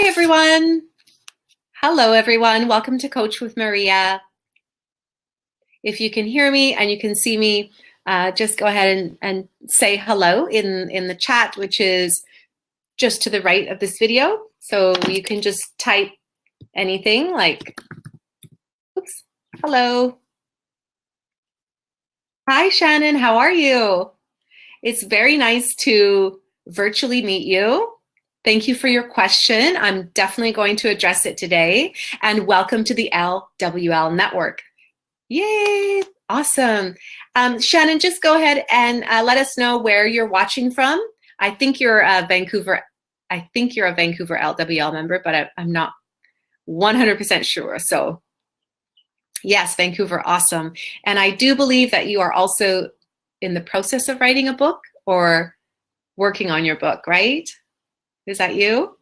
Hi, everyone. Hello, everyone. Welcome to Coach with Maria. If you can hear me and you can see me, just go ahead and say hello in the chat, which is just to the right of this video. So you can just type anything like, oops, hello. Hi, Shannon. How are you? It's very nice to virtually meet you. Thank you for your question. I'm definitely going to address it today. And welcome to the LWL Network. Yay, awesome. Shannon, just go ahead and let us know where you're watching from. I think you're a Vancouver LWL member, but I'm not 100% sure. So yes, Vancouver, awesome. And I do believe that you are also in the process of writing a book or working on your book, right? Is that you?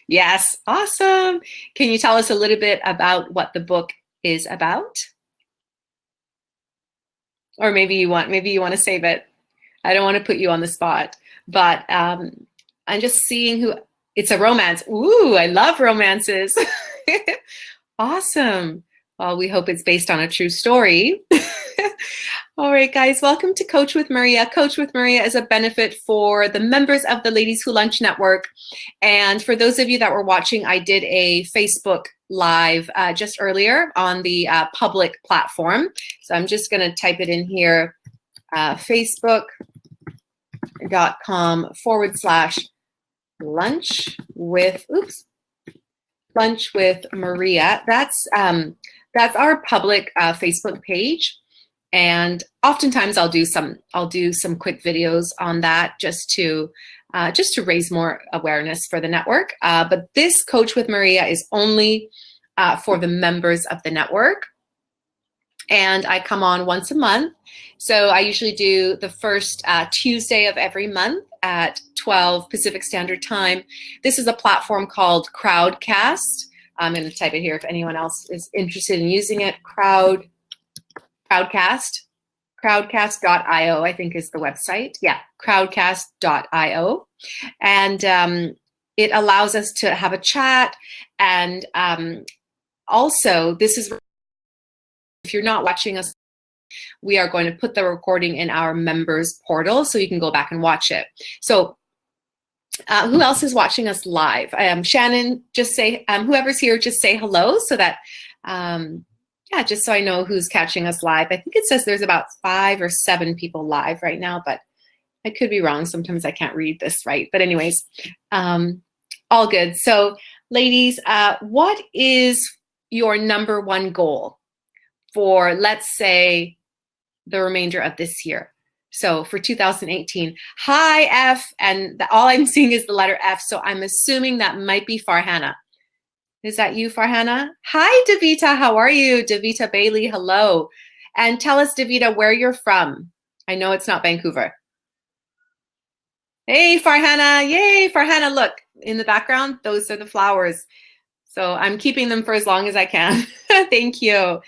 Yes, awesome. Can you tell us a little bit about what the book is about? Or maybe you want to save it. I don't want to put you on the spot, but I'm just seeing who. It's a romance. Ooh, I love romances. Awesome. Well, we hope it's based on a true story. All right, guys, welcome to Coach with Maria. Coach with Maria is a benefit for the members of the Ladies Who Lunch Network. And for those of you that were watching, I did a Facebook Live just earlier on the public platform. So I'm just going to type it in here, facebook.com/lunch with, Lunch with Maria. That's our public Facebook page. And oftentimes I'll do some quick videos on that just to raise more awareness for the network. But this Coach with Maria is only for the members of the network. And I come on once a month. So I usually do the first Tuesday of every month at 12 Pacific Standard Time. This is a platform called Crowdcast. I'm going to type it here if anyone else is interested in using it. Crowdcast.io, I think is the website. Yeah, crowdcast.io. And it allows us to have a chat. And also, this is, if you're not watching us, we are going to put the recording in our members portal so you can go back and watch it. So who else is watching us live? Shannon, just say, whoever's here, just say hello so that, yeah, just so I know who's catching us live. I think it says there's about 5 or 7 people live right now, but I could be wrong. Sometimes I can't read this right. But anyways, all good. So ladies, what is your number one goal for, let's say, the remainder of this year? So for 2018, hi F, and all I'm seeing is the letter F. So I'm assuming that might be Farhana. Is that you, Farhana? Hi, Davita. How are you? Davita Bailey, hello. And tell us, Davita, where you're from. I know it's not Vancouver. Hey, Farhana. Yay, Farhana. Look, in the background, those are the flowers. So I'm keeping them for as long as I can. Thank you.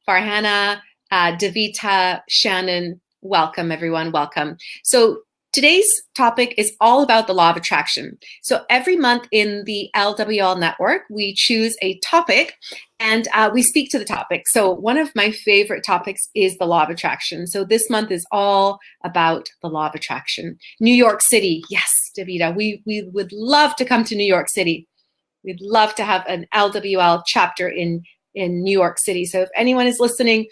Farhana, Davita, Shannon, welcome, everyone. Welcome. So today's topic is all about the law of attraction. So every month in the LWL network, we choose a topic and we speak to the topic. So one of my favorite topics is the law of attraction. So this month is all about the law of attraction. New York City. Yes, Davida, we would love to come to New York City. We'd love to have an LWL chapter in New York City. So if anyone is listening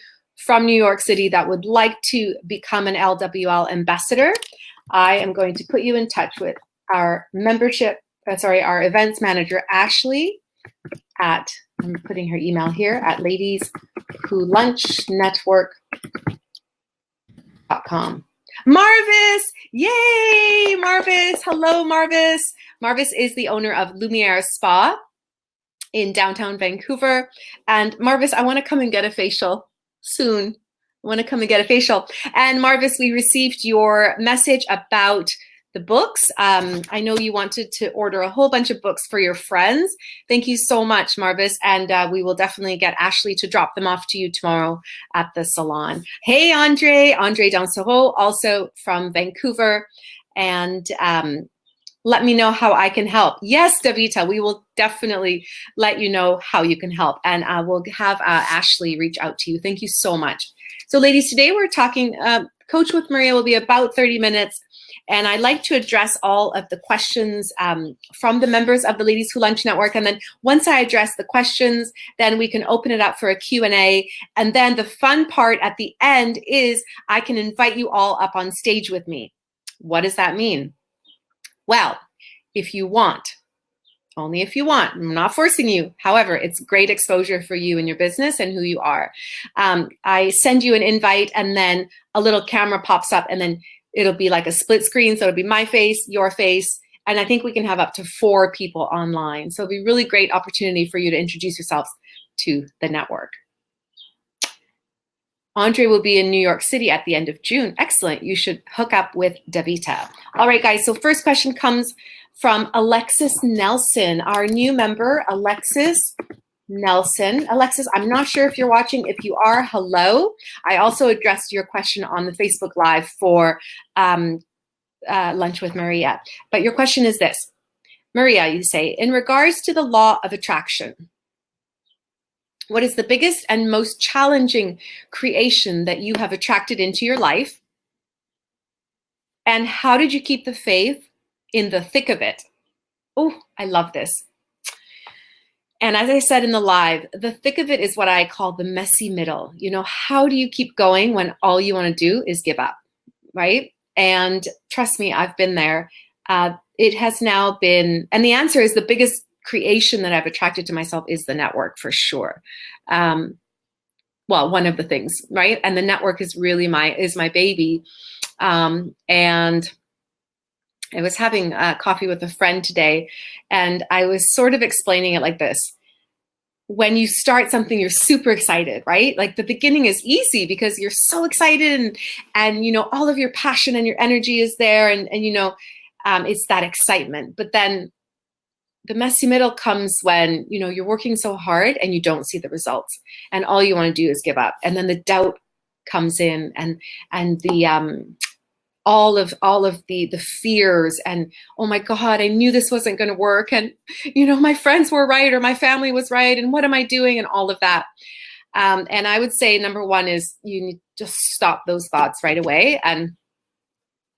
from New York City that would like to become an LWL ambassador, I am going to put you in touch with our our events manager, Ashley, I'm putting her email here, at ladieswholunchnetwork.com. Marvis, yay, Marvis, hello, Marvis. Marvis is the owner of Lumiere Spa in downtown Vancouver. And Marvis, I want to come and get a facial soon. I want to come and get a facial. And Marvis, we received your message about the books. I know you wanted to order a whole bunch of books for your friends. Thank you so much, Marvis. And we will definitely get Ashley to drop them off to you tomorrow at the salon. Hey, Andre Dansereau, also from Vancouver. And let me know how I can help. Yes, Davita, we will definitely let you know how you can help. And we'll have Ashley reach out to you. Thank you so much. So ladies, today we're talking, Coach with Maria will be about 30 minutes. And I'd like to address all of the questions from the members of the Ladies Who Lunch Network. And then once I address the questions, then we can open it up for a Q&A. And then the fun part at the end is I can invite you all up on stage with me. What does that mean? Well, if you want, only if you want. I'm not forcing you. However, it's great exposure for you and your business and who you are. I send you an invite and then a little camera pops up and then it'll be like a split screen. So it'll be my face, your face, and I think we can have up to 4 people online. So it'll be a really great opportunity for you to introduce yourselves to the network. Andre will be in New York City at the end of June. Excellent. You should hook up with Davita. All right, guys. So first question comes from Alexis Nelson, our new member, Alexis Nelson. Alexis, I'm not sure if you're watching. If you are, hello. I also addressed your question on the Facebook Live for Lunch with Maria. But your question is this. Maria, you say, in regards to the law of attraction, what is the biggest and most challenging creation that you have attracted into your life? And how did you keep the faith in the thick of it? Oh, I love this. And as I said in the live, the thick of it is what I call the messy middle. You know, how do you keep going when all you want to do is give up, right? And trust me, I've been there. It has now been, and the answer is the biggest creation that I've attracted to myself is the network for sure. Well, one of the things, right? And the network is really my baby. And I was having coffee with a friend today, and I was sort of explaining it like this. When you start something, you're super excited, right? Like the beginning is easy because you're so excited and you know, all of your passion and your energy is there and you know, it's that excitement. But then the messy middle comes when, you know, you're working so hard and you don't see the results and all you want to do is give up. And then the doubt comes in and the, all of the fears and, oh my God, I knew this wasn't going to work. And, you know, my friends were right or my family was right. And what am I doing? And all of that. And I would say number one is you need to just stop those thoughts right away. And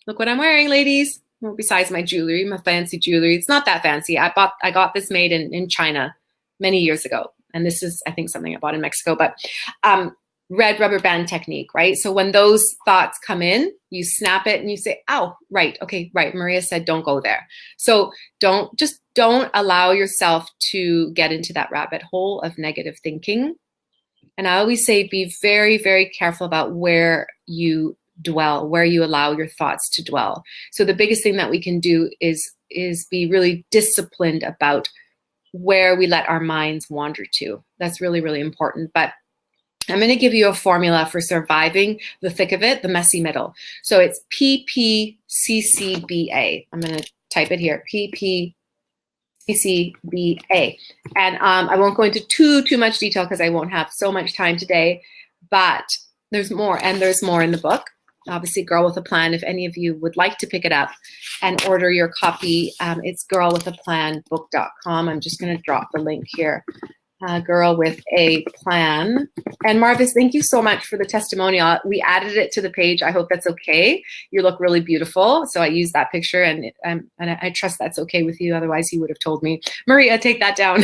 look what I'm wearing, ladies. Well, besides my jewelry, my fancy jewelry. It's not that fancy. I got this made in China many years ago. And this is, I think, something I bought in Mexico. But red rubber band technique, right? So when those thoughts come in, you snap it and you say, oh, right, okay, right. Maria said, don't go there. So don't allow yourself to get into that rabbit hole of negative thinking. And I always say, be very, very careful about where you dwell, where you allow your thoughts to dwell. So the biggest thing that we can do is be really disciplined about where we let our minds wander to. That's really, really important. But I'm going to give you a formula for surviving the thick of it, the messy middle. So it's PPCCBA. I'm going to type it here, PPCCBA. And I won't go into too much detail because I won't have so much time today, but there's more, and there's more in the book. Obviously, Girl with a Plan. If any of you would like to pick it up and order your copy, it's girlwithaplanbook.com. I'm just going to drop the link here. Girl with a Plan. And Marvis, thank you so much for the testimonial. We added it to the page. I hope that's okay. You look really beautiful. So I used that picture and I trust that's okay with you. Otherwise, you would have told me. Maria, take that down.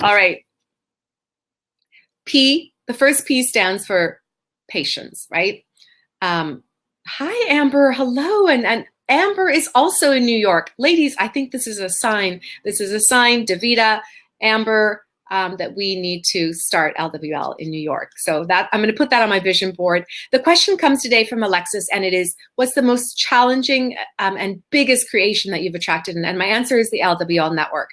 All right. P, the first P stands for patience, right? Hi, Amber. Hello. And Amber is also in New York. Ladies, I think this is a sign. This is a sign, Davita, Amber, that we need to start LWL in New York. So that I'm going to put that on my vision board. The question comes today from Alexis, and it is, what's the most challenging and biggest creation that you've attracted? And my answer is the LWL network.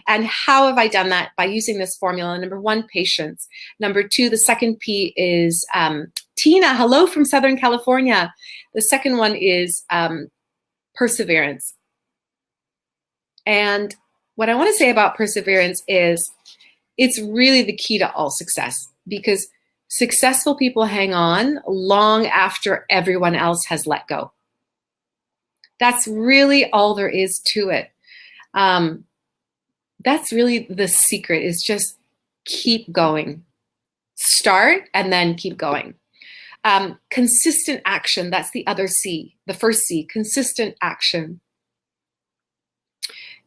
And how have I done that? By using this formula. Number one, patience. Number two, the second P is Tina. Hello from Southern California. The second one is perseverance. And what I want to say about perseverance is it's really the key to all success, because successful people hang on long after everyone else has let go. That's really all there is to it. That's really the secret, is just keep going. Start and then keep going. Consistent action, that's the other C, the first C, consistent action.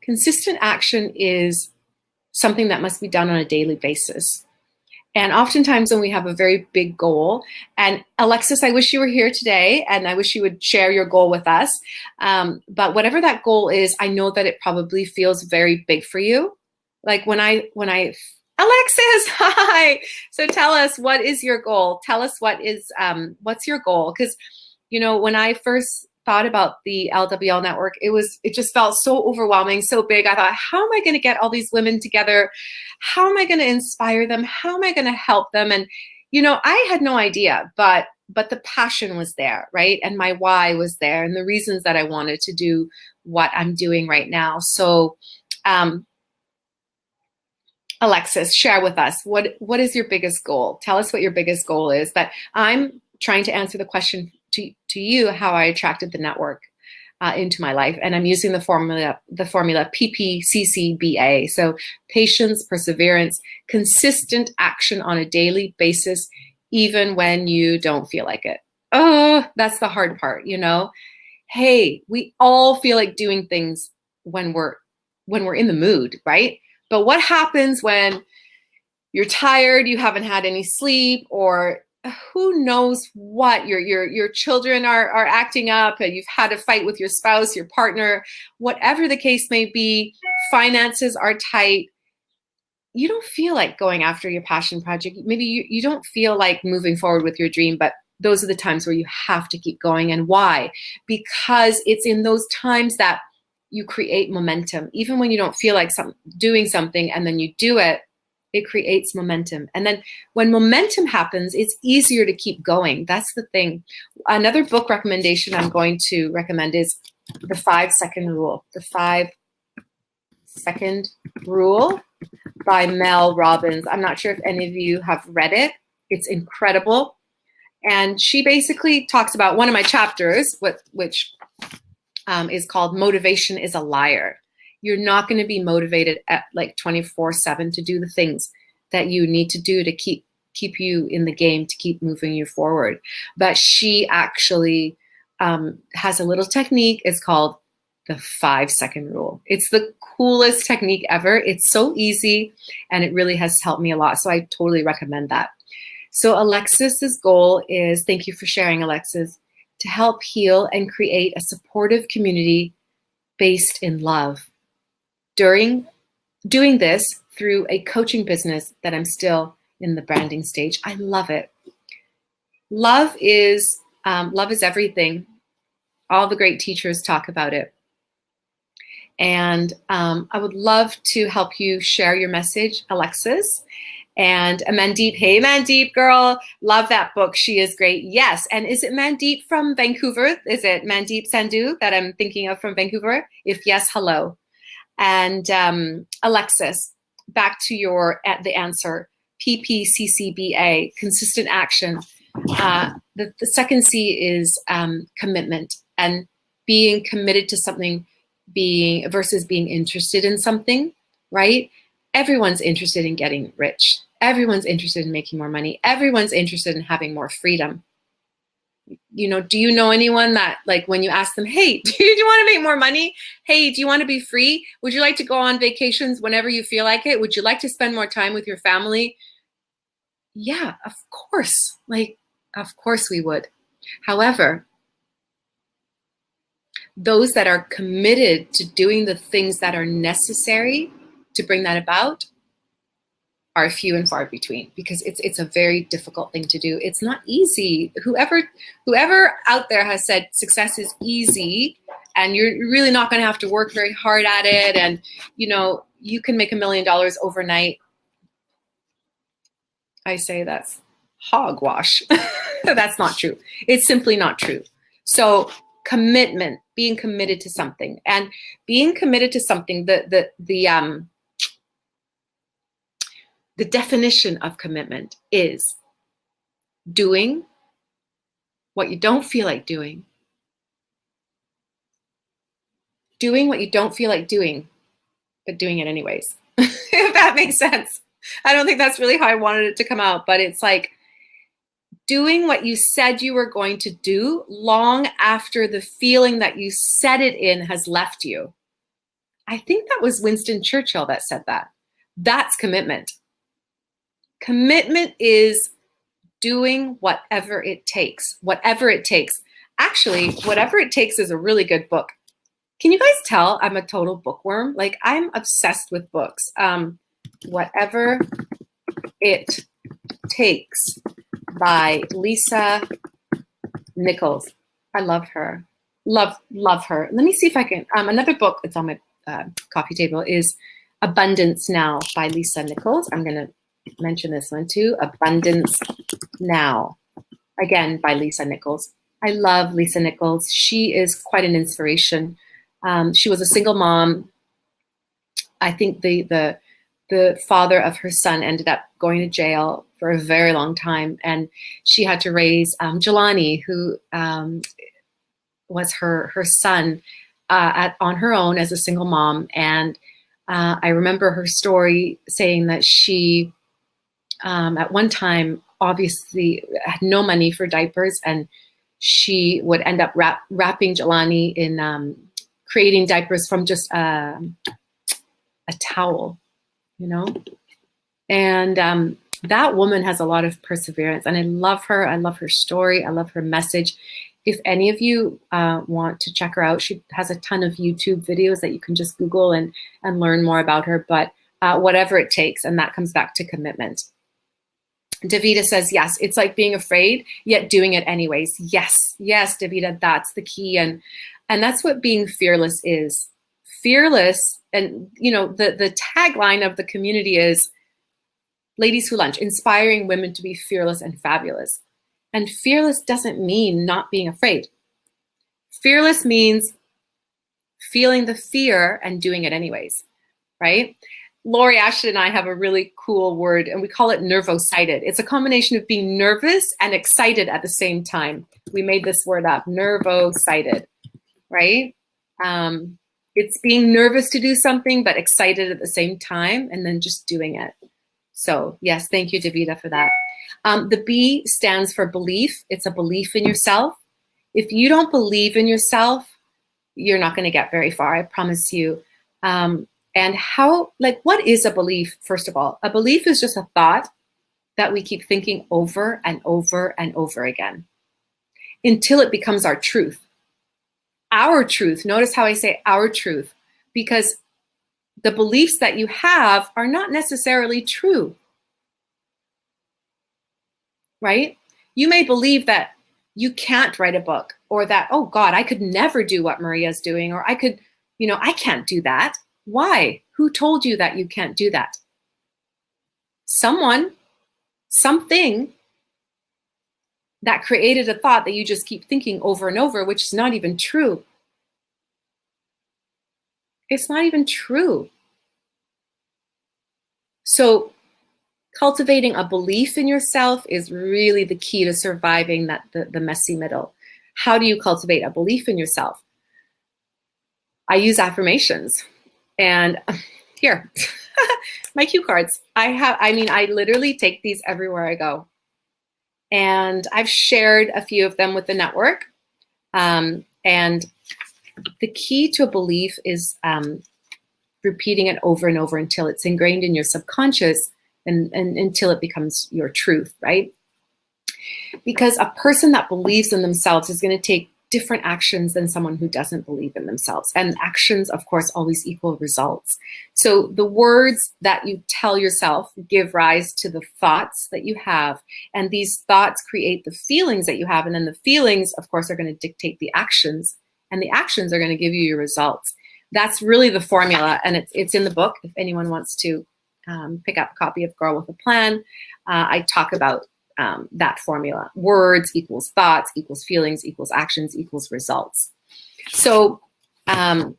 Consistent action is something that must be done on a daily basis. And oftentimes when we have a very big goal, and Alexis, I wish you were here today, and I wish you would share your goal with us. But whatever that goal is, I know that it probably feels very big for you. Like when I, Alexis, hi. So tell us, what is your goal? Tell us what's your goal? Because, you know, when I first thought about the LWL network, it just felt so overwhelming, so big. I thought, how am I going to get all these women together? How am I going to inspire them? How am I going to help them? And, you know, I had no idea, but the passion was there, right? And my why was there, and the reasons that I wanted to do what I'm doing right now. So, Alexis, share with us, what is your biggest goal? Tell us what your biggest goal is. But I'm trying to answer the question to you, how I attracted the network into my life. And I'm using the formula PPCCBA. So patience, perseverance, consistent action on a daily basis, even when you don't feel like it. Oh, that's the hard part, you know? Hey, we all feel like doing things when we're in the mood, right? But what happens when you're tired, you haven't had any sleep, or who knows what, your children are acting up, and you've had a fight with your spouse, your partner, whatever the case may be, finances are tight. You don't feel like going after your passion project. Maybe you don't feel like moving forward with your dream, but those are the times where you have to keep going. And why? Because it's in those times that you create momentum. Even when you don't feel like doing something and then you do it, it creates momentum. And then when momentum happens, it's easier to keep going. That's the thing. Another book recommendation I'm going to recommend is The 5-Second Rule. The 5-Second Rule by Mel Robbins. I'm not sure if any of you have read it. It's incredible. And she basically talks about one of my chapters, which is called Motivation is a Liar. You're not going to be motivated at like 24/7 to do the things that you need to do to keep you in the game, to keep moving you forward. But she actually has a little technique. It's called the 5-second rule. It's the coolest technique ever. It's so easy, and it really has helped me a lot. So I totally recommend that. So Alexis's goal is, thank you for sharing, Alexis, to help heal and create a supportive community based in love. Doing this through a coaching business that I'm still in the branding stage. I love it. Love is everything. All the great teachers talk about it. And I would love to help you share your message, Alexis. And Mandeep, hey Mandeep, girl, love that book. She is great. Yes. And is it Mandeep from Vancouver? Is it Mandeep Sandhu that I'm thinking of from Vancouver? If yes, hello. And Alexis, back to the answer, PPCCBA, consistent action. The second C is commitment, and being committed to something versus being interested in something, right? Everyone's interested in getting rich. Everyone's interested in making more money. Everyone's interested in having more freedom. You know, do you know anyone that, like, when you ask them, hey, do you want to make more money? Hey, do you want to be free? Would you like to go on vacations whenever you feel like it? Would you like to spend more time with your family? Yeah, of course. Like, of course we would. However, those that are committed to doing the things that are necessary to bring that about are few and far between, because it's a very difficult thing to do. It's not easy. Whoever out there has said success is easy and you're really not going to have to work very hard at it, and you know, you can make $1 million overnight, I say that's hogwash. That's not true. It's simply not true. So commitment, being committed to something, and being committed to something, the definition of commitment is doing what you don't feel like doing, doing what you don't feel like doing, but doing it anyways. If that makes sense. I don't think that's really how I wanted it to come out, but it's like doing what you said you were going to do long after the feeling that you said it in has left you. I think that was Winston Churchill that said that. That's commitment. Commitment is doing whatever it takes. Whatever it takes. Actually, Whatever It Takes is a really good book. Can you guys tell I'm a total bookworm? Like, I'm obsessed with books. Whatever It Takes by Lisa Nichols. I love her. Love her. Let me see if I can. Another book that's on my coffee table is Abundance Now by Lisa Nichols. I'm going to mention this one too. Abundance Now. Again, by Lisa Nichols. I love Lisa Nichols. She is quite an inspiration. She was a single mom. I think the father of her son ended up going to jail for a very long time, and she had to raise Jelani, who was her son, on her own as a single mom. And I remember her story saying that she, at one time, obviously had no money for diapers, and she would end up wrapping Jelani in creating diapers from just a towel, you know? And that woman has a lot of perseverance, and I love her. I love her story. I love her message. If any of you want to check her out, she has a ton of YouTube videos that you can just Google and learn more about her. But whatever it takes, and that comes back to commitment. Davida says, yes, it's like being afraid, yet doing it anyways. Yes, Davida, that's the key. And that's what being fearless is. Fearless, and you know, the tagline of the community is Ladies Who Lunch, inspiring women to be fearless and fabulous. And fearless doesn't mean not being afraid. Fearless means feeling the fear and doing it anyways, right? Lori Ashton and I have a really cool word, and we call it nervosited. It's a combination of being nervous and excited at the same time. We made this word up, nervosited, right? It's being nervous to do something, but excited at the same time, and then just doing it. So yes, thank you, Davida, for that. The B stands for belief. It's a belief in yourself. If you don't believe in yourself, you're not going to get very far, I promise you. And what is a belief, first of all? A belief is just a thought that we keep thinking over and over and over again until it becomes our truth. Our truth. Notice how I say our truth, because the beliefs that you have are not necessarily true, right? You may believe that you can't write a book, or that, oh God, I could never do what Maria's doing, or I can't do that. Why? Who told you that you can't do that? Someone, something that created a thought that you just keep thinking over and over, which is not even true. It's not even true. So cultivating a belief in yourself is really the key to surviving the messy middle. How do you cultivate a belief in yourself? I use affirmations. And here, my cue cards. I literally take these everywhere I go. And I've shared a few of them with the network. And the key to a belief is repeating it over and over until it's ingrained in your subconscious and until it becomes your truth, right? Because a person that believes in themselves is going to take different actions than someone who doesn't believe in themselves. And actions, of course, always equal results. So the words that you tell yourself give rise to the thoughts that you have. And these thoughts create the feelings that you have. And then the feelings, of course, are going to dictate the actions. And the actions are going to give you your results. That's really the formula. And it's in the book. If anyone wants to pick up a copy of Girl with a Plan, I talk about that formula. Words equals thoughts equals feelings equals actions equals results. So the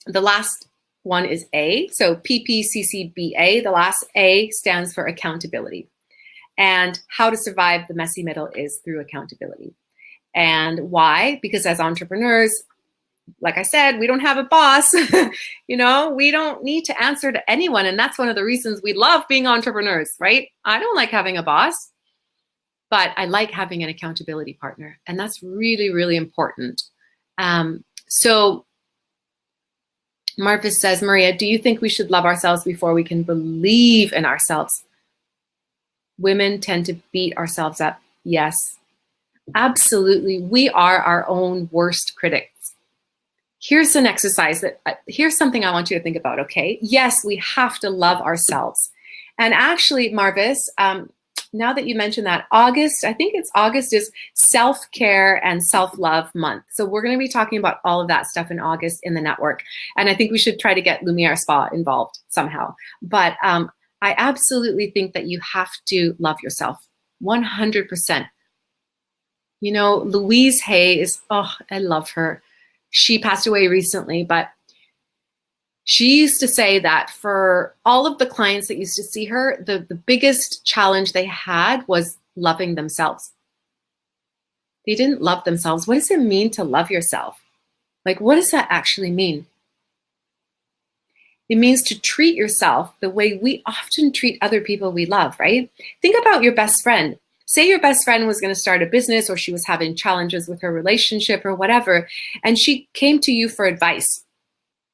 last one is A. So PPCCBA, the last A stands for accountability. And how to survive the messy middle is through accountability. And why? Because as entrepreneurs, like I said, we don't have a boss. You know, we don't need to answer to anyone. And that's one of the reasons we love being entrepreneurs, right? I don't like having a boss, but I like having an accountability partner. And that's really, really important. So Marvis says, Maria, do you think we should love ourselves before we can believe in ourselves? Women tend to beat ourselves up. Yes, absolutely. We are our own worst critics. Here's an exercise here's something I want you to think about, okay? Yes, we have to love ourselves. And actually, Marvis, now that you mentioned that, August, I think it's August, is self-care and self-love month. So we're going to be talking about all of that stuff in August in the network. And I think we should try to get Lumiere Spa involved somehow. But I absolutely think that you have to love yourself 100%. You know, Louise Hay is, oh, I love her. She passed away recently, but she used to say that for all of the clients that used to see her, the biggest challenge they had was loving themselves. They didn't love themselves. What does it mean to love yourself? Like, what does that actually mean? It means to treat yourself the way we often treat other people we love, right? Think about your best friend. Say your best friend was going to start a business, or she was having challenges with her relationship or whatever, and she came to you for advice.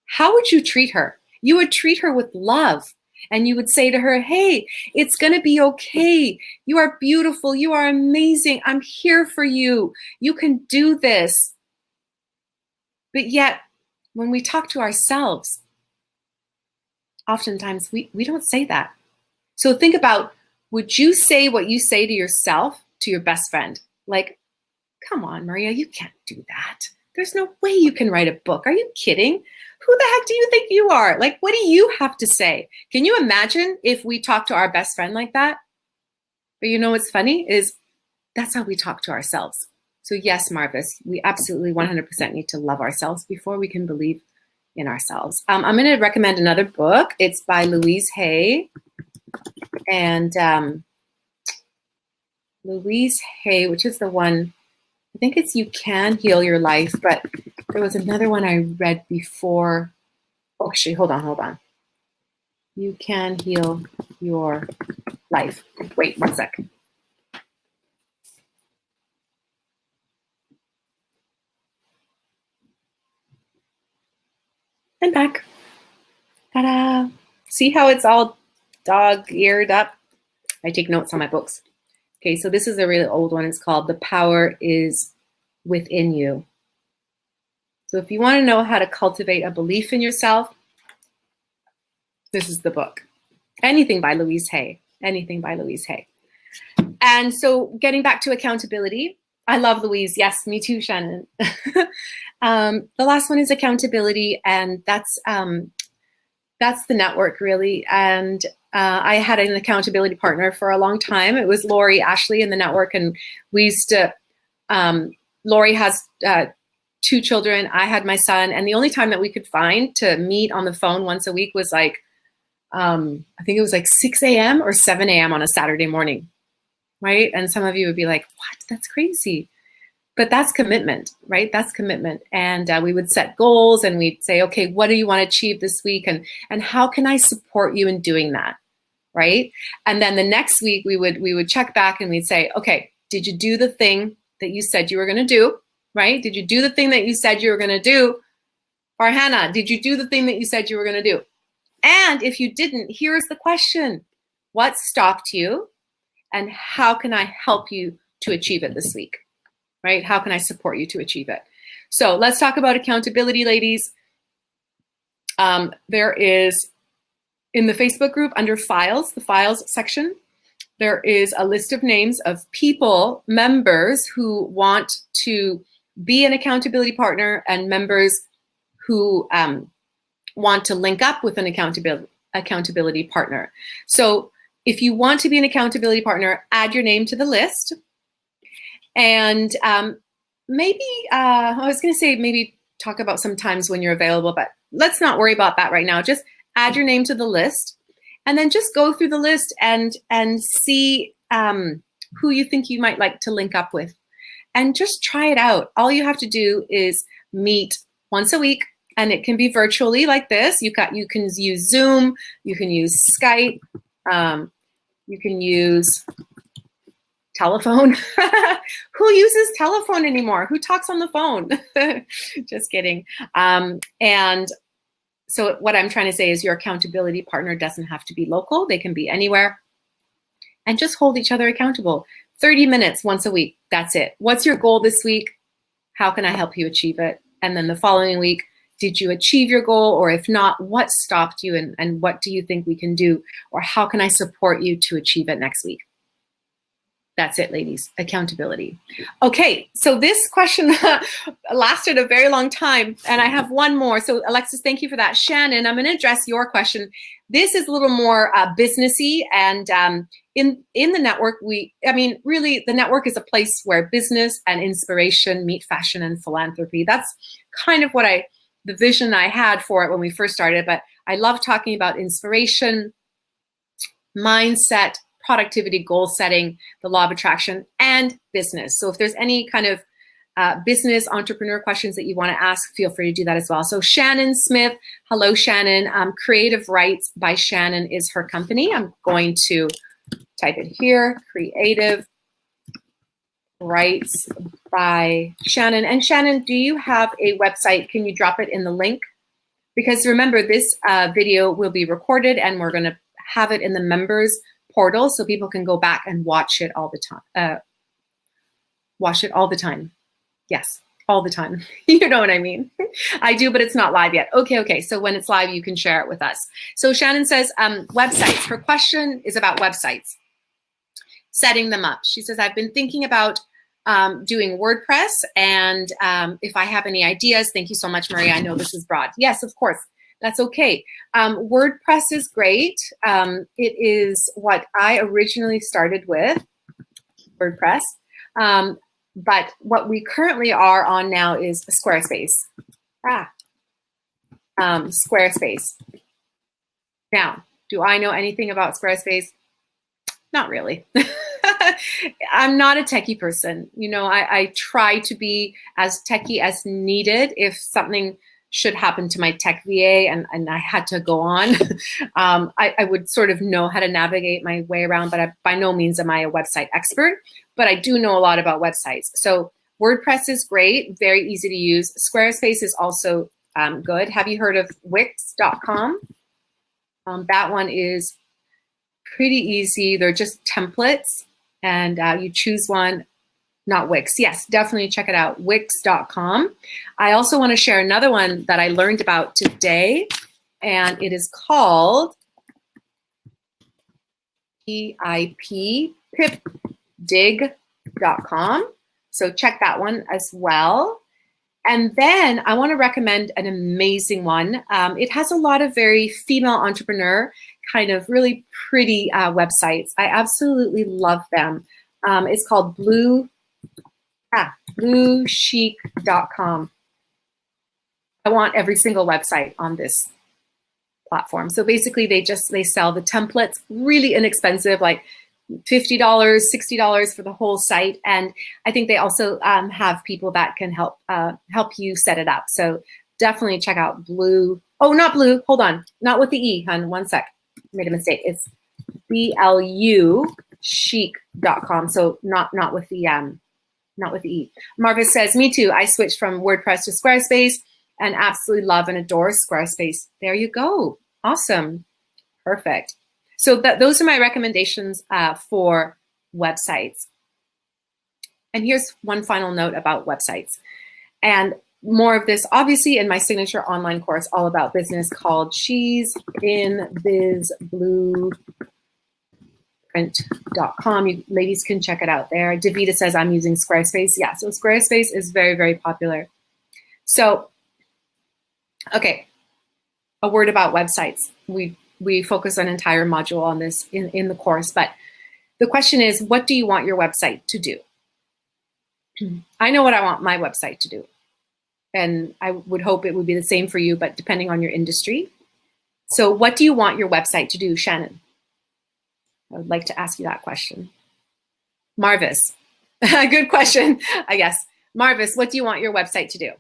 How would you treat her? You would treat her with love, and you would say to her, hey, it's going to be okay. You are beautiful. You are amazing. I'm here for you. You can do this. But yet, when we talk to ourselves, oftentimes we don't say that. So think about, would you say what you say to yourself to your best friend? Like, come on, Maria, you can't do that. There's no way you can write a book. Are you kidding? Who the heck do you think you are? Like, what do you have to say? Can you imagine if we talk to our best friend like that? But you know what's funny is that's how we talk to ourselves. So yes, Marvis, we absolutely 100% need to love ourselves before we can believe in ourselves. I'm going to recommend another book. It's by Louise Hay. And Louise Hay, which is the one, I think it's You Can Heal Your Life, but there was another one I read before. Oh, actually, hold on. You Can Heal Your Life. Wait, one sec. I'm back. Ta-da! See how it's all dog-eared up? I take notes on my books. Okay, so this is a really old one. It's called The Power is Within You. So if you want to know how to cultivate a belief in yourself, this is the book. Anything by Louise Hay. Anything by Louise Hay. And so getting back to accountability, I love Louise. Yes, me too, Shannon. The last one is accountability, and that's the network, really. And I had an accountability partner for a long time. It was Lori Ashley in the network, and we used to. Lori has 2 children. I had my son, and the only time that we could find to meet on the phone once a week was like, I think it was like 6 a.m. or 7 a.m. on a Saturday morning, right? And some of you would be like, "What? That's crazy." But that's commitment, right? That's commitment. And we would set goals, and we'd say, okay, what do you want to achieve this week? And how can I support you in doing that, right? And then the next week we would check back, and we'd say, okay, did you do the thing that you said you were going to do, right? Did you do the thing that you said you were going to do? Or Hannah, did you do the thing that you said you were going to do? And if you didn't, here's the question. What stopped you? And how can I help you to achieve it this week? Right? How can I support you to achieve it? So let's talk about accountability, ladies. There is, in the Facebook group under files, the files section, there is a list of names of people, members who want to be an accountability partner, and members who want to link up with an accountability partner. So if you want to be an accountability partner, add your name to the list. And maybe, I was going to say maybe talk about some times when you're available, but let's not worry about that right now. Just add your name to the list, and then just go through the list and see who you think you might like to link up with. And just try it out. All you have to do is meet once a week, and it can be virtually like this. You can use Zoom, you can use Skype, you can use telephone. Who uses telephone anymore? Who talks on the phone? Just kidding. And so what I'm trying to say is your accountability partner doesn't have to be local. They can be anywhere. And just hold each other accountable. 30 minutes once a week. That's it. What's your goal this week? How can I help you achieve it? And then the following week, did you achieve your goal? Or if not, what stopped you and what do you think we can do? Or how can I support you to achieve it next week? That's it, ladies. Accountability. Okay, so this question lasted a very long time, and I have one more. So Alexis, thank you for that. Shannon, I'm going to address your question. This is a little more businessy, and in the network, really, the network is a place where business and inspiration meet fashion and philanthropy. That's kind of the vision I had for it when we first started. But I love talking about inspiration, mindset, productivity, goal setting, the law of attraction, and business. So if there's any kind of business entrepreneur questions that you want to ask, feel free to do that as well. So Shannon Smith, hello Shannon. Creative Rights by Shannon is her company. I'm going to type it here, Creative Rights by Shannon. And Shannon, do you have a website? Can you drop it in the link? Because remember, this video will be recorded and we're going to have it in the members portal so people can go back and watch it all the time. Watch it all the time. Yes, all the time. You know what I mean? I do, but it's not live yet. Okay. So when it's live, you can share it with us. So Shannon says, websites. Her question is about websites, setting them up. She says, I've been thinking about doing WordPress, and if I have any ideas, thank you so much, Maria. I know this is broad. Yes, of course. That's okay. WordPress is great. It is what I originally started with, WordPress. But what we currently are on now is Squarespace. Squarespace. Now, do I know anything about Squarespace? Not really. I'm not a techie person. You know, I try to be as techie as needed if something should happen to my tech VA and I had to go on. I would sort of know how to navigate my way around, but by no means am I a website expert, but I do know a lot about websites. So WordPress is great, very easy to use. Squarespace is also good. Have you heard of Wix.com? That one is pretty easy. They're just templates and you choose one. Not Wix. Yes, definitely check it out. Wix.com. I also want to share another one that I learned about today, and it is called pipdig.com. So check that one as well. And then I want to recommend an amazing one. It has a lot of very female entrepreneur, kind of really pretty websites. I absolutely love them. It's called bluechic.com. I want every single website on this platform. So basically they sell the templates, really inexpensive, like $50, $60 for the whole site. And I think they also have people that can help you set it up. So definitely check out Blue. Oh, not Blue. Hold on. Not with the E, hon. One sec. Made a mistake. It's bluchic.com. So not with the E. Marvis says, me too. I switched from WordPress to Squarespace and absolutely love and adore Squarespace. There you go. Awesome. Perfect. So those are my recommendations for websites. And here's one final note about websites. And more of this, obviously, in my signature online course all about business called She's in Biz Blueprint.com. You ladies can check it out there. Davida says, I'm using Squarespace. Yeah, so Squarespace is very, very popular. So, okay, a word about websites. We focus an entire module on this in the course, but the question is, what do you want your website to do? I know what I want my website to do, and I would hope it would be the same for you, but depending on your industry. So what do you want your website to do, Shannon? I would like to ask you that question. Marvis, good question, I guess. Marvis, what do you want your website to do?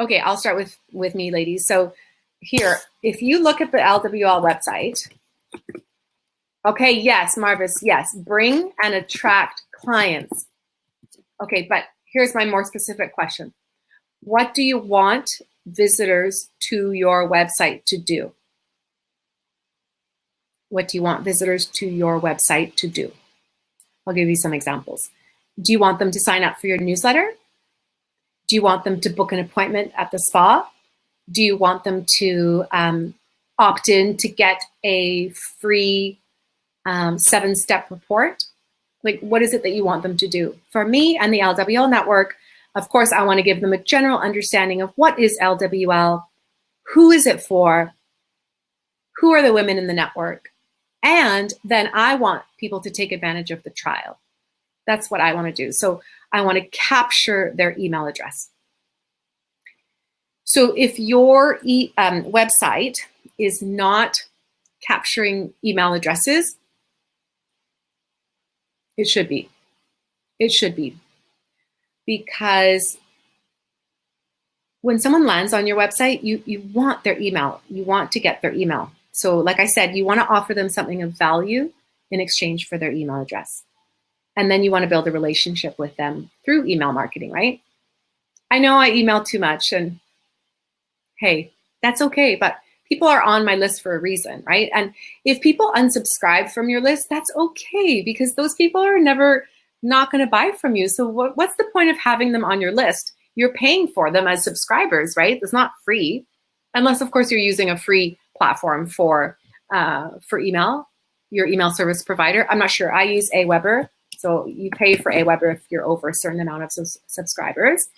Okay, I'll start with me, ladies. So here, if you look at the LWL website, okay, yes, Marvis, yes, bring and attract clients. Okay, but here's my more specific question. What do you want visitors to your website to do? What do you want visitors to your website to do? I'll give you some examples. Do you want them to sign up for your newsletter? Do you want them to book an appointment at the spa? Do you want them to opt in to get a free 7-step report? Like, what is it that you want them to do? For me and the LWL network, of course, I want to give them a general understanding of what is LWL, who is it for, who are the women in the network, and then I want people to take advantage of the trial. That's what I want to do. So I want to capture their email address. So if your website is not capturing email addresses, it should be. It should be. Because when someone lands on your website, you want their email. You want to get their email. So like I said, you want to offer them something of value in exchange for their email address. And then you want to build a relationship with them through email marketing, right? I know I email too much, and hey, that's okay, but people are on my list for a reason, right? And if people unsubscribe from your list, that's okay, because those people are never not going to buy from you. So what's the point of having them on your list? You're paying for them as subscribers, right? It's not free, unless of course you're using a free platform for email, your email service provider. I'm not sure. I use Aweber. So you pay for Aweber if you're over a certain amount of subscribers.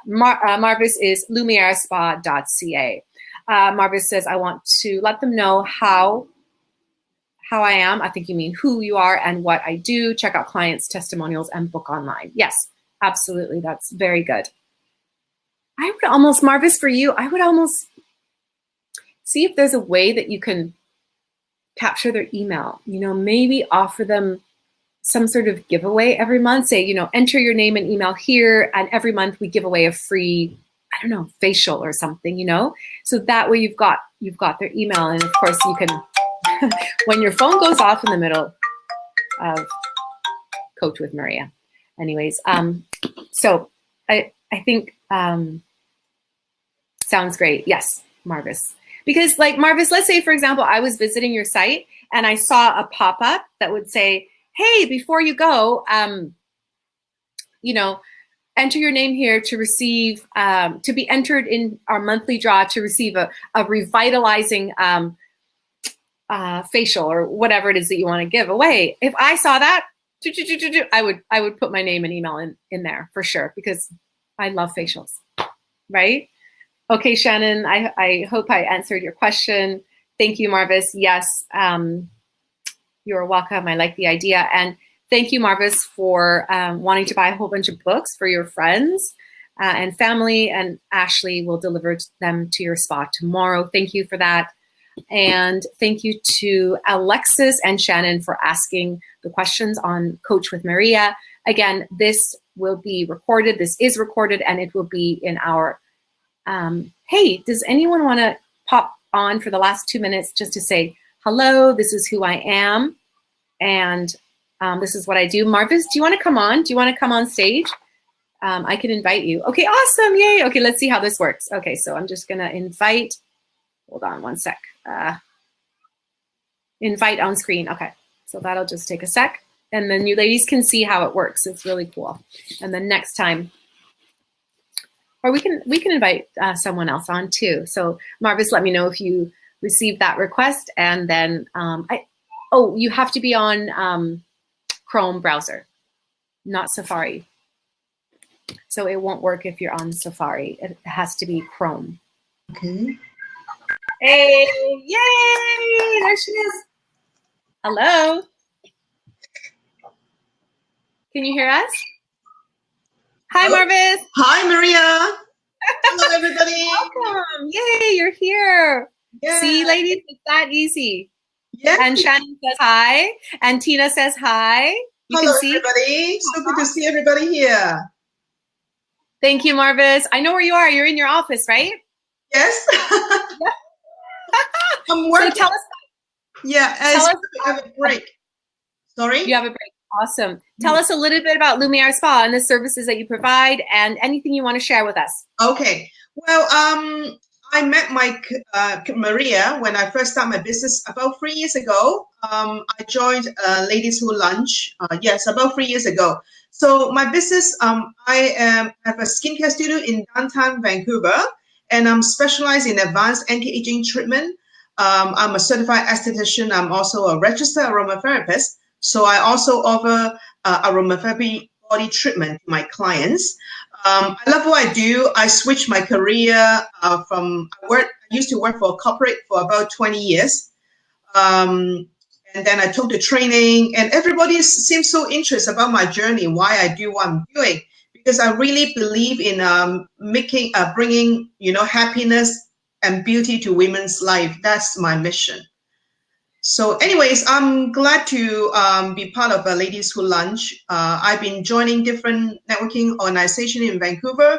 Marvis is lumierespa.ca. Marvis says, I want to let them know how I am. I think you mean who you are and what I do. Check out clients, testimonials, and book online. Yes, absolutely. That's very good. I would almost, Marvis, for you, I would almost see if there's a way that you can capture their email. You know, maybe offer them some sort of giveaway every month. Say, you know, enter your name and email here, and every month we give away a free, I don't know, facial or something, you know? So that way you've got their email, and of course you can, when your phone goes off in the middle of Coach with Maria. Anyways, so I think sounds great. Yes, Marvis. Because like Marvis, let's say, for example, I was visiting your site and I saw a pop-up that would say, hey, before you go, you know, enter your name here to receive, to be entered in our monthly draw to receive a revitalizing facial or whatever it is that you want to give away. If I saw that, I would put my name and email in there for sure, because I love facials, right? Okay, Shannon, I hope I answered your question. Thank you, Marvis. Yes, you're welcome. I like the idea. And thank you, Marvis, for wanting to buy a whole bunch of books for your friends and family. And Ashley will deliver them to your spot tomorrow. Thank you for that. And thank you to Alexis and Shannon for asking the questions on Coach with Maria. Again, this will be recorded. This is recorded, and it will be in our hey, does anyone want to pop on for the last 2 minutes just to say, hello, this is who I am, and this is what I do. Marvis, do you want to come on? Do you want to come on stage? I can invite you. Okay, awesome, yay. Okay, let's see how this works. Okay, so I'm just going to invite, hold on one sec. Invite on screen. Okay, so that'll just take a sec. And then you ladies can see how it works. It's really cool. And then next time, or we can invite someone else on too. So Marvis, let me know if you received that request. And then you have to be on Chrome browser, not Safari. So it won't work if you're on Safari. It has to be Chrome. Okay. Hey, yay! There she is. Hello. Can you hear us? Hi, Marvis. Hi, Maria. Hello, everybody. Welcome. Yay, you're here. Yeah. See, ladies, it's that easy. Yeah. And Shannon says hi. And Tina says hi. Hello, everybody. So good to see everybody here. Thank you, Marvis. I know where you are. You're in your office, right? Yes. I'm So working. tell us. Yeah, Tell it's us. good to have a break. Sorry? You have a break. Awesome. Tell us a little bit about Lumiere Spa and the services that you provide and anything you want to share with us. Okay. Well, I met my Maria when I first started my business about 3 years ago. I joined Ladies Who Lunch. Yes, about 3 years ago. So my business, have a skincare studio in downtown Vancouver, and I'm specialized in advanced anti-aging treatment. I'm a certified esthetician. I'm also a registered aromatherapist. So I also offer aromatherapy body treatment to my clients. I love what I do. I switched my career I used to work for a corporate for about 20 years. And then I took the training, and everybody seems so interested about my journey, why I do what I'm doing, because I really believe in bringing, happiness and beauty to women's life. That's my mission. So anyways, I'm glad to be part of Ladies Who Lunch. I've been joining different networking organizations in Vancouver,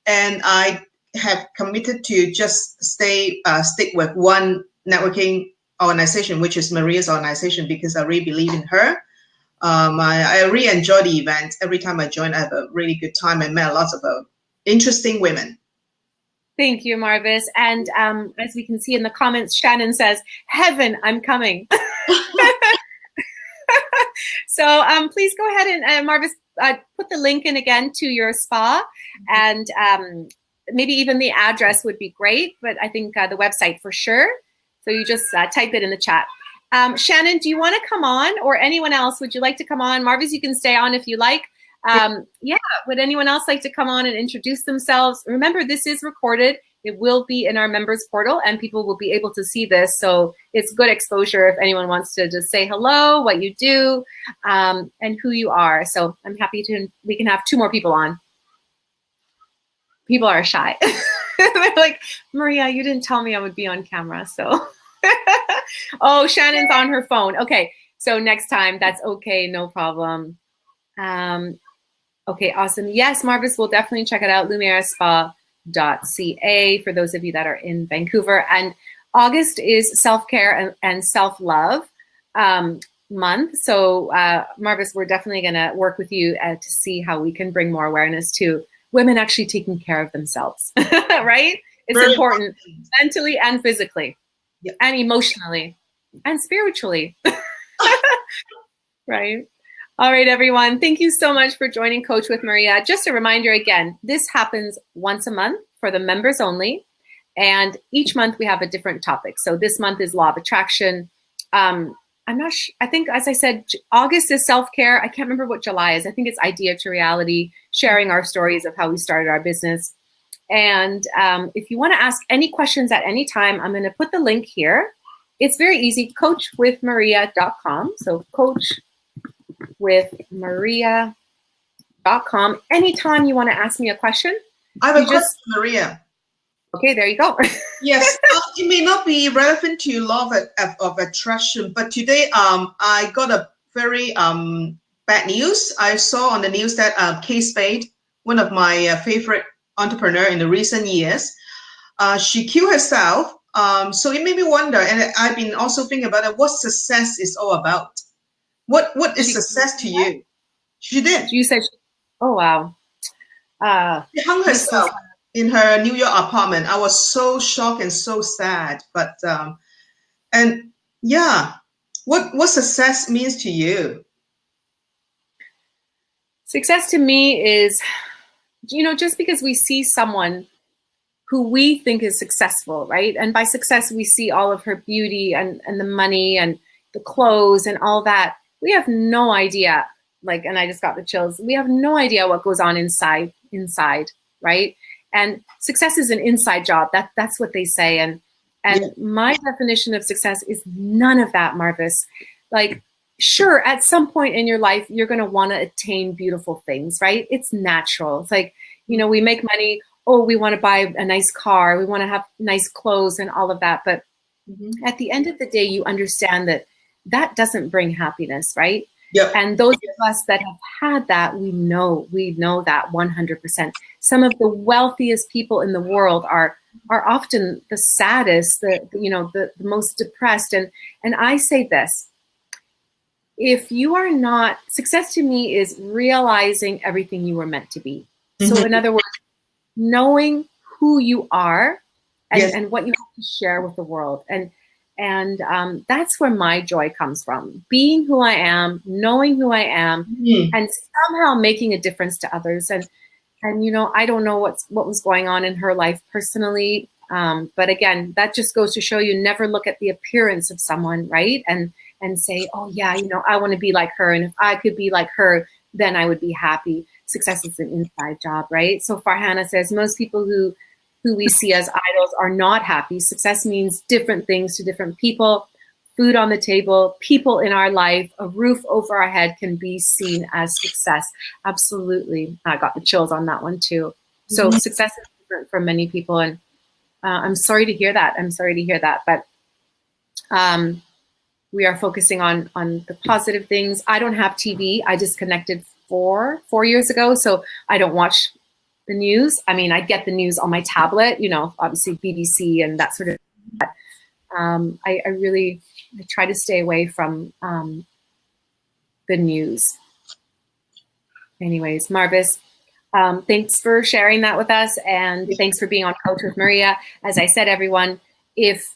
and I have committed to just stick with one networking organization, which is Maria's organization, because I really believe in her. I really enjoy the event. Every time I join, I have a really good time. I met lots of interesting women. Thank you, Marvis. And as we can see in the comments, Shannon says, "Heaven, I'm coming." So please go ahead and Marvis, put the link in again to your spa, and maybe even the address would be great, but I think the website for sure. So you just type it in the chat. Shannon, do you want to come on, or anyone else? Would you like to come on? Marvis, you can stay on if you like. Yeah, would anyone else like to come on and introduce themselves? Remember, this is recorded. It will be in our members portal, and people will be able to see this. So it's good exposure if anyone wants to just say hello, what you do, and who you are. So I'm happy to, we can have 2 more people on. People are shy. They're like, Maria, you didn't tell me I would be on camera. So, oh, Shannon's on her phone. Okay, so next time, that's okay, no problem. Okay, awesome. Yes, Marvis, will definitely check it out, lumierespa.ca for those of you that are in Vancouver. And August is self-care and self-love month. So Marvis, we're definitely going to work with you to see how we can bring more awareness to women actually taking care of themselves, right? It's very important mentally and physically, yep, and emotionally and spiritually, right? All right, everyone. Thank you so much for joining Coach with Maria. Just a reminder again, this happens once a month for the members only. And each month we have a different topic. So this month is Law of Attraction. I'm not sure. I think, as I said, August is self-care. I can't remember what July is. I think it's Idea to Reality, sharing our stories of how we started our business. And if you want to ask any questions at any time, I'm going to put the link here. It's very easy, coachwithmaria.com. So coachwithmaria.com. Anytime you want to ask me a question. I have a question, Maria. Okay, there you go. Yes, it may not be relevant to law of attraction, but today I got a very bad news. I saw on the news that Kate Spade, one of my favorite entrepreneur in the recent years, she killed herself. So it made me wonder, and I've been also thinking about it, what success is all about. What is success to you? She did. You said, oh wow. She hung herself in her New York apartment. I was so shocked and so sad. But and yeah, what success means to you? Success to me is, just because we see someone who we think is successful, right? And by success, we see all of her beauty and the money and the clothes and all that. We have no idea, and I just got the chills. We have no idea what goes on inside, right? And success is an inside job. That's what they say. And yeah, my definition of success is none of that, Marvis. Sure, at some point in your life, you're going to want to attain beautiful things, right? It's natural. It's like, we make money. Oh, we want to buy a nice car. We want to have nice clothes and all of that. But at the end of the day, you understand that doesn't bring happiness, right? Yep. And those of us that have had that, we know that 100%. Some of the wealthiest people in the world are often the saddest, the most depressed. And I say this, if you are not, success to me is realizing everything you were meant to be. So in other words, knowing who you are and what you have to share with the world. And that's where my joy comes from. Being who I am, knowing who I am, and somehow making a difference to others. And I don't know what was going on in her life personally. But again, that just goes to show you never look at the appearance of someone, right? And say, oh yeah, I want to be like her. And if I could be like her, then I would be happy. Success is an inside job, right? So Farhana says most people who we see as idols are not happy. Success means different things to different people. Food on the table, people in our life, a roof over our head can be seen as success. Absolutely. I got the chills on that one too. So success is different for many people. And I'm sorry to hear that. But we are focusing on the positive things. I don't have TV. I disconnected 4 years ago. So I don't watch the news. I mean, I get the news on my tablet, obviously BBC and that sort of thing. But I try to stay away from the news. Anyways, Marvis, thanks for sharing that with us. And thanks for being on Coach with Maria. As I said, everyone, if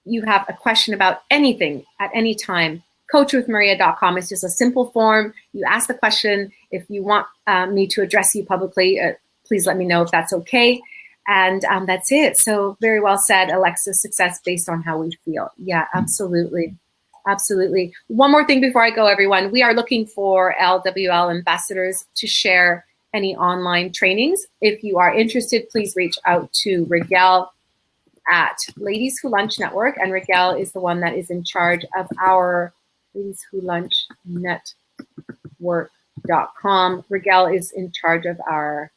you have a question about anything at any time, coachwithmaria.com. It's just a simple form. You ask the question. If you want me to address you publicly, please let me know if that's okay. And that's it. So very well said, Alexa, success based on how we feel. Yeah, absolutely. Absolutely. One more thing before I go, everyone. We are looking for LWL ambassadors to share any online trainings. If you are interested, please reach out to Rigel at Ladies Who Lunch Network. And Rigel is the one that is in charge of our Ladies Who Lunch Network.com. Rigel is in charge of our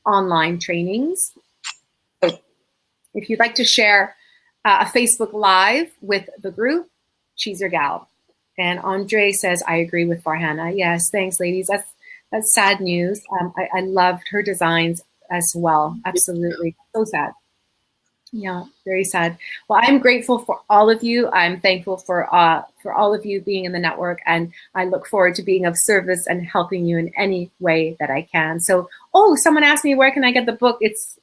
online trainings. So if you'd like to share a Facebook Live with the group, she's your gal. And Andre says, I agree with Farhana. Yes, thanks, ladies. That's sad news. I loved her designs as well. Absolutely. So sad. Yeah, very sad. Well, I'm grateful for all of you. I'm thankful for all of you being in the network, and I look forward to being of service and helping you in any way that I can. So, someone asked me, where can I get the book? It's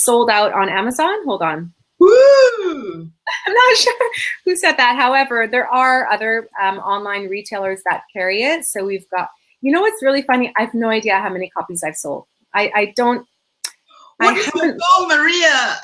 sold out on Amazon. Hold on. Woo! I'm not sure who said that. However, there are other online retailers that carry it. So we've got, what's really funny? I have no idea how many copies I've sold. I don't. What is your goal, Maria?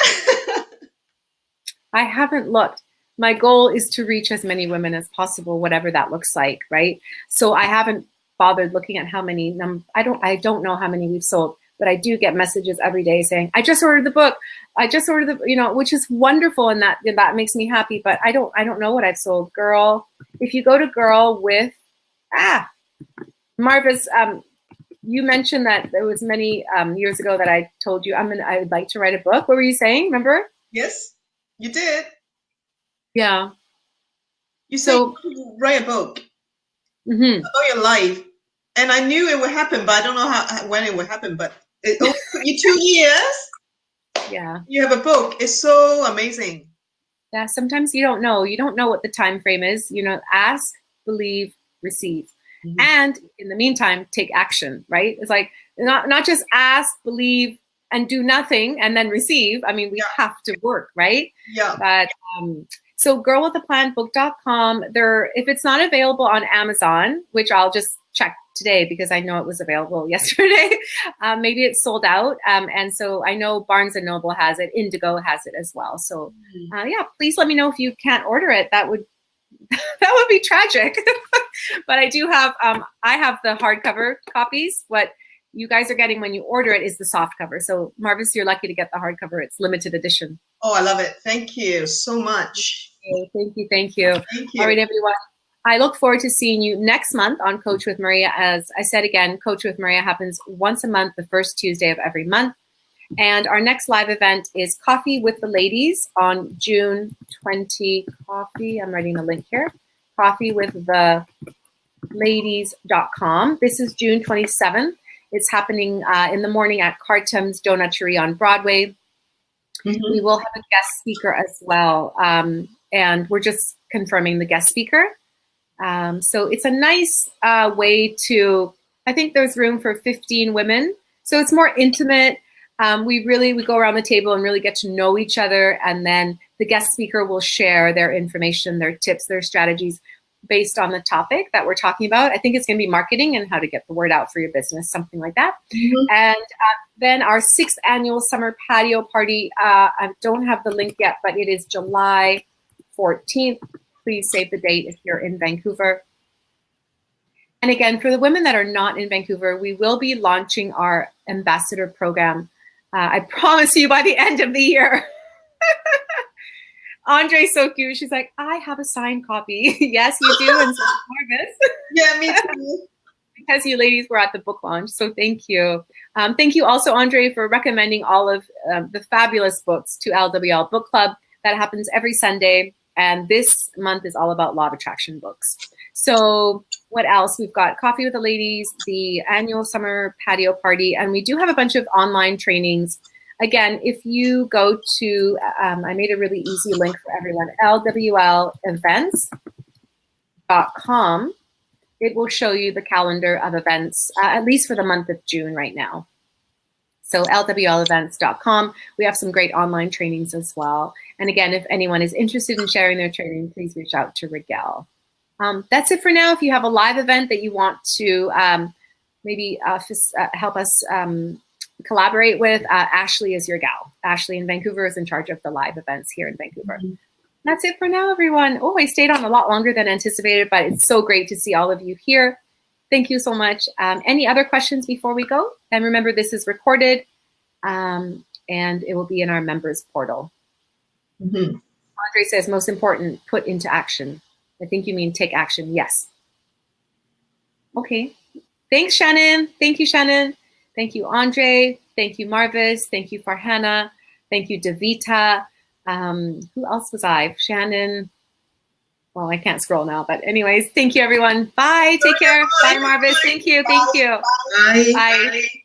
I haven't looked. My goal is to reach as many women as possible, whatever that looks like, right? So I haven't bothered looking at how many. I don't know how many we've sold, but I do get messages every day saying, "I just ordered the book. I just ordered the," which is wonderful, and that makes me happy. But I don't know what I've sold, girl. If you go to girl with Marvis, you mentioned that there was many years ago that I told you I would like to write a book. What were you saying? Remember? Yes, you did. Yeah. You said you wanted to write a book about your life, and I knew it would happen, but I don't know when it would happen. But it only took you 2 years. Yeah. You have a book. It's so amazing. Yeah. Sometimes you don't know. You don't know what the time frame is. Ask, believe, receive. And in the meantime, take action, right? It's like not just ask, believe, and do nothing and then receive. I mean, we have to work, right? Yeah. But so girlwithaplanbook.com, if it's not available on Amazon, which I'll just check today because I know it was available yesterday, maybe it's sold out. And so I know Barnes & Noble has it, Indigo has it as well. So please let me know if you can't order it. That would be tragic. But I do have, I have the hardcover copies. What you guys are getting when you order it is the soft cover. So Marvis, you're lucky to get the hardcover. It's limited edition. Oh, I love it. Thank you so much. Thank you. Thank you. All right, everyone. I look forward to seeing you next month on Coach with Maria. As I said again, Coach with Maria happens once a month, the first Tuesday of every month. And our next live event is Coffee with the Ladies on June 20. I'm writing the link here. Coffee with the ladies.com. This is June 27th. It's happening in the morning at Cartum's Donutery on Broadway. We will have a guest speaker as well. And we're just confirming the guest speaker. So it's a nice way to, I think there's room for 15 women. So it's more intimate. We go around the table and really get to know each other. And then the guest speaker will share their information, their tips, their strategies based on the topic that we're talking about. I think it's going to be marketing and how to get the word out for your business, something like that. And then our 6th annual summer patio party. I don't have the link yet, but it is July 14th. Please save the date if you're in Vancouver. And again, for the women that are not in Vancouver, we will be launching our ambassador program. I promise you by the end of the year. Andre's so cute. She's like, I have a signed copy. Yes, you do. And so Marvis. Yeah, me too. Because you ladies were at the book launch. So thank you. Thank you also, Andre, for recommending all of the fabulous books to LWL Book Club. That happens every Sunday. And this month is all about law of attraction books. So what else? We've got Coffee with the Ladies, the annual summer patio party, and we do have a bunch of online trainings. Again, if you go to, I made a really easy link for everyone, lwlevents.com. It will show you the calendar of events, at least for the month of June right now. So lwlevents.com. We have some great online trainings as well. And again, if anyone is interested in sharing their training, please reach out to Rigel. That's it for now. If you have a live event that you want to maybe help us collaborate with, Ashley is your gal. Ashley in Vancouver is in charge of the live events here in Vancouver. That's it for now, everyone. Oh, I stayed on a lot longer than anticipated, but it's so great to see all of you here. Thank you so much. Any other questions before we go? And remember, this is recorded and it will be in our members portal. Andre says, most important, put into action. I think you mean take action. Yes. Okay. Thanks, Shannon. Thank you, Shannon. Thank you, Andre. Thank you, Marvis. Thank you, Farhana. Thank you, Davita. Who else was I? Shannon. Well, I can't scroll now, but anyways, thank you, everyone. Bye. Take care. Bye, Marvis. Thank you. Thank you. Bye. Bye.